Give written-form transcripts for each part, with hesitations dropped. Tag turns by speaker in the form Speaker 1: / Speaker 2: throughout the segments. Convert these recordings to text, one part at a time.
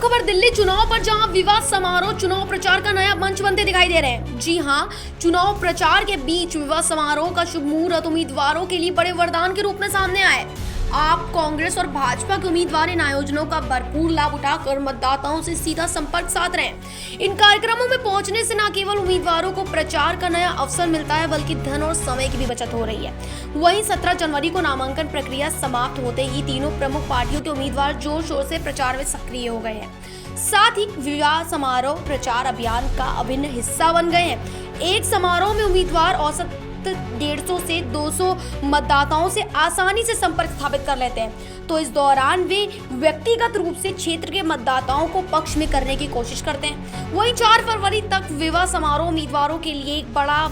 Speaker 1: अब खबर दिल्ली चुनाव पर, जहां विवाह समारोह चुनाव प्रचार का नया मंच बनते दिखाई दे रहे हैं। जी हां, चुनाव प्रचार के बीच विवाह समारोह का शुभ मुहूर्त उम्मीदवारों के लिए बड़े वरदान के रूप में सामने आए। आप कांग्रेस और भाजपा के उम्मीदवार इन आयोजनों का भरपूर लाभ उठाकर मतदाताओं से सीधा संपर्क साध रहे हैं। इन कार्यक्रमों में पहुंचने से न केवल उम्मीदवारों को प्रचार का नया अवसर मिलता है, बल्कि धन और समय की भी बचत हो रही है। वहीं 17 जनवरी को नामांकन प्रक्रिया समाप्त होते ही तीनों प्रमुख पार्टियों के उम्मीदवार जोर शोर से प्रचार में सक्रिय हो गए हैं। साथ ही विवाह समारोह प्रचार अभियान का अभिन्न हिस्सा बन गए हैं। एक समारोह में उम्मीदवार औसत 150 से 200 मतदाताओं से आसानी से संपर्क स्थापित कर लेते हैं, तो इस दौरान वे व्यक्तिगत रूप से क्षेत्र के मतदाताओं को पक्ष में करने की कोशिश करते हैं। वहीं 4 फरवरी तक विवाह समारोह उम्मीदवारों के लिए एक बड़ा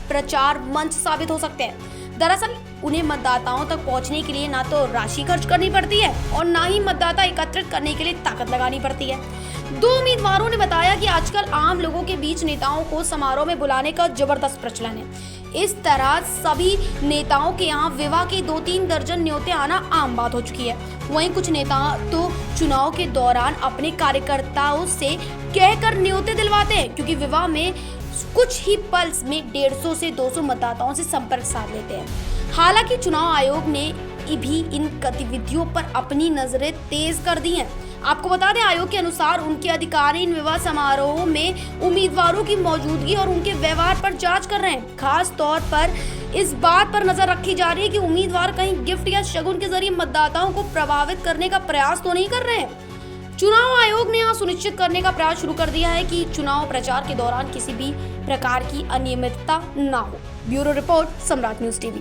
Speaker 1: प्रचार मंच साबित हो सकते हैं। दरअसल उन्हें मतदाताओं तक पहुंचने के लिए ना तो राशि खर्च करनी पड़ती है और ना ही मतदाता एकत्रित करने के लिए ताकत लगानी पड़ती है। दो उम्मीदवारों ने बताया कि आजकल आम लोगों के बीच नेताओं को समारोह में बुलाने का जबरदस्त प्रचलन है। इस तरह सभी नेताओं के यहाँ विवाह के 2-3 दर्जन न्योते आना आम बात हो चुकी है। वहीं कुछ नेता तो चुनाव के दौरान अपने कार्यकर्ताओं से कहकर न्योते दिलवाते हैं, क्योंकि विवाह में कुछ ही पल में 150 से 200 मतदाताओं से संपर्क साध लेते हैं। हालांकि चुनाव आयोग ने भी इन गतिविधियों पर अपनी नजरें तेज कर दी हैं। आपको बता दें, आयोग के अनुसार उनके अधिकारी इन विवाह समारोह में उम्मीदवारों की मौजूदगी और उनके व्यवहार पर जांच कर रहे हैं। खास तौर पर इस बात पर नजर रखी जा रही है कि उम्मीदवार कहीं गिफ्ट या शगुन के जरिए मतदाताओं को प्रभावित करने का प्रयास तो नहीं कर रहे हैं। चुनाव आयोग ने यह सुनिश्चित करने का प्रयास शुरू कर दिया है कि चुनाव प्रचार के दौरान किसी भी प्रकार की अनियमितता न हो। ब्यूरो रिपोर्ट, सम्राट न्यूज़ टीवी।